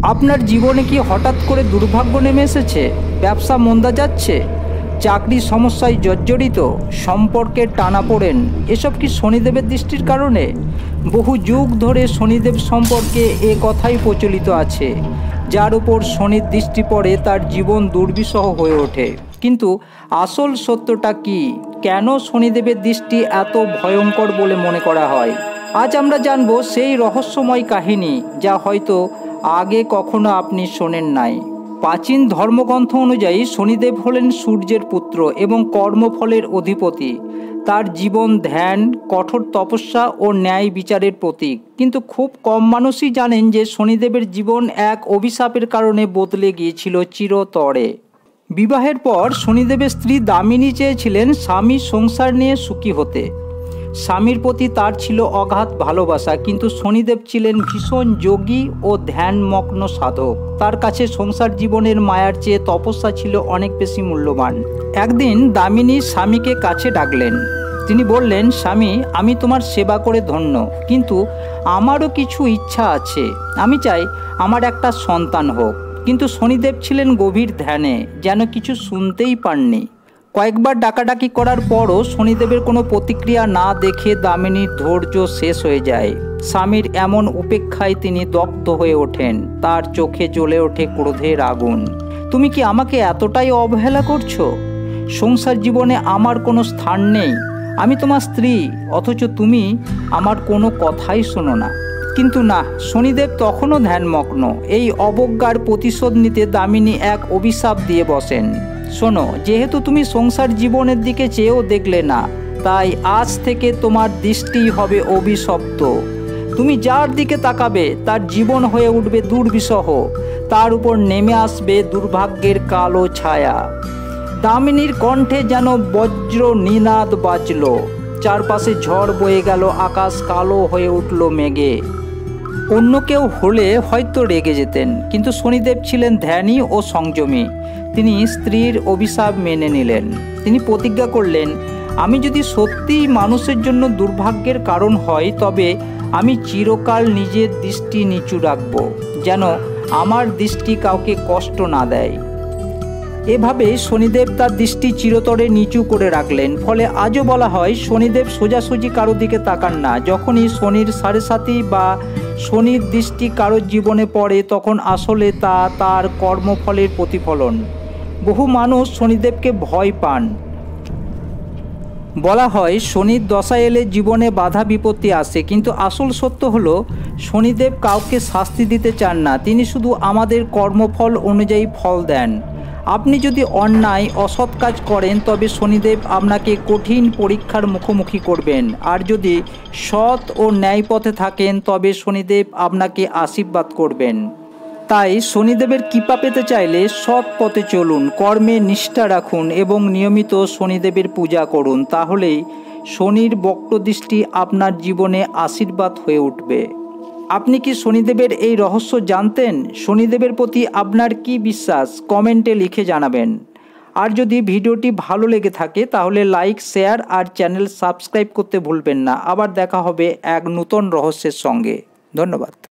আপনার জীবনে কি হঠাৎ করে দুর্ভাগ্য নেমে এসেছে? ব্যবসা মন্দা যাচ্ছে, চাকরি সমস্যায় জর্জরিত, সম্পর্কের টানাপোড়েন, এসব কি শনিদেবের দৃষ্টির কারণে? বহু যুগ ধরে শনিদেব সম্পর্কে এ কথাই প্রচলিত আছে, যার উপর শনির দৃষ্টি পড়ে তার জীবন দুর্বিষহ হয়ে ওঠে। কিন্তু আসল সত্যটা কি? কেন শনিদেবের দৃষ্টি এত ভয়ঙ্কর বলে মনে করা হয়? আজ আমরা জানব সেই রহস্যময় কাহিনী, যা হয়তো আগে কখনো আপনি শোনেন নাই। প্রাচীন ধর্মগ্রন্থ অনুযায়ী শনিদেব হলেন সূর্যের পুত্র এবং কর্মফলের অধিপতি। তার জীবন ধ্যান, কঠোর তপস্যা ও ন্যায় বিচারের প্রতীক। কিন্তু খুব কম মানুষই জানেন যে শনিদেবের জীবন এক অভিশাপের কারণে বদলে গিয়েছিল চিরতরে। বিবাহের পর শনিদেবের স্ত্রী দামিনী চেয়েছিলেন স্বামী সংসার নিয়ে সুখী হতে। স্বামীর প্রতি তার ছিল অগাধ ভালোবাসা, কিন্তু শনিদেব ছিলেন ভীষণ যোগী ও ধ্যানমগ্ন সাধক। তার কাছে সংসার জীবনের মায়ার চেয়ে তপস্যা ছিল অনেক বেশি মূল্যবান। একদিন দামিনী স্বামীকে কাছে ডাকলেন। তিনি বললেন, স্বামী, আমি তোমার সেবা করে ধন্য, কিন্তু আমারও কিছু ইচ্ছা আছে। আমি চাই আমার একটা সন্তান হোক। কিন্তু শনিদেব ছিলেন গভীর ধ্যানে, যেন কিছু শুনতেই পাননি। কয়েকবার ডাকাডাকি করার পরও শনিদেবের কোনো প্রতিক্রিয়া না দেখে দামিনীর ধৈর্য শেষ হয়ে যায়। স্বামীর এমন উপেক্ষায় তিনি দগ্ধ হয়ে ওঠেন। তার চোখে জ্বলে ওঠে ক্রোধের আগুন। তুমি কি আমাকে এতটাই অবহেলা করছো? সংসার জীবনে আমার কোনো স্থান নেই। আমি তোমার স্ত্রী, অথচ তুমি আমার কোনো কথাই শোনো না। কিন্তু না, শনিদেব তখনও ধ্যানমগ্ন। এই অবজ্ঞার প্রতিশোধ নিতে দামিনী এক অভিশাপ দিয়ে বসেন। শোনো, যেহেতু তুমি সংসার জীবনের দিকে চেয়েও দেখলে না, তাই আজ থেকে তোমার দৃষ্টি হবে অভিশপ্ত। তুমি যার দিকে তাকাবে তার জীবন হয়ে উঠবে দুর্বিষহ। তার উপর নেমে আসবে দুর্ভাগ্যের কালো ছায়া। দামিনীর কণ্ঠে যেন বজ্র নিনাদ বাজল। চারপাশে ঝড় বয়ে গেল, আকাশ কালো হয়ে উঠল মেঘে। অন্য কেউ হলে হয়তো রেগে যেতেন, কিন্তু শনিদেব ছিলেন ধ্যানী ও সংযমী। তিনি স্ত্রীর অভিশাপ মেনে নিলেন। তিনি প্রতিজ্ঞা করলেন, আমি যদি সত্যিই মানুষের জন্য দুর্ভাগ্যের কারণ হয়, তবে আমি চিরকাল নিজের দৃষ্টি নিচু রাখব, যেন আমার দৃষ্টি কাউকে কষ্ট না দেয়। এভাবে শনিদেব তার দৃষ্টি চিরতরে নিচু করে রাখলেন। ফলে আজও বলা হয়, শনিদেব সোজাসুজি কারো দিকে তাকান না। যখনই শনির সাড়ে সাতি বা শনির দৃষ্টি কারোর জীবনে পড়ে, তখন আসলে তা তার কর্মফলের প্রতিফলন। বহু মানুষ শনিদেবকে ভয় পান। বলা হয়, শনির দশা এলে জীবনে বাধা বিপত্তি আসে, কিন্তু আসল সত্য হলো, শনিদেব কাউকে শাস্তি দিতে চান না। তিনি শুধু আমাদের কর্মফল অনুযায়ী ফল দেন। আপনি যদি অন্যায় অসৎ কাজ করেন, তবে শনিদেব আপনাকে কঠিন পরীক্ষার মুখোমুখি করবেন। আর যদি সৎ ও ন্যায় পথে থাকেন, তবে শনিদেব আপনাকে আশীর্বাদ করবেন। তাই শনিদেবের কৃপা পেতে চাইলে সৎ পথে চলুন, কর্মে নিষ্ঠা রাখুন এবং নিয়মিত শনিদেবের পূজা করুন। তাহলেই শনির বক্রদৃষ্টি আপনার জীবনে আশীর্বাদ হয়ে উঠবে। আপনি কি শনিদেবের এই রহস্য জানতেন? শনিদেবের প্রতি আপনার কি বিশ্বাস? কমেন্টে লিখে জানাবেন। আর যদি ভিডিওটি ভালো লেগে থাকে, তাহলে লাইক, শেয়ার আর চ্যানেল সাবস্ক্রাইব করতে ভুলবেন না। আবার দেখা হবে এক নতুন রহস্যের সঙ্গে। ধন্যবাদ।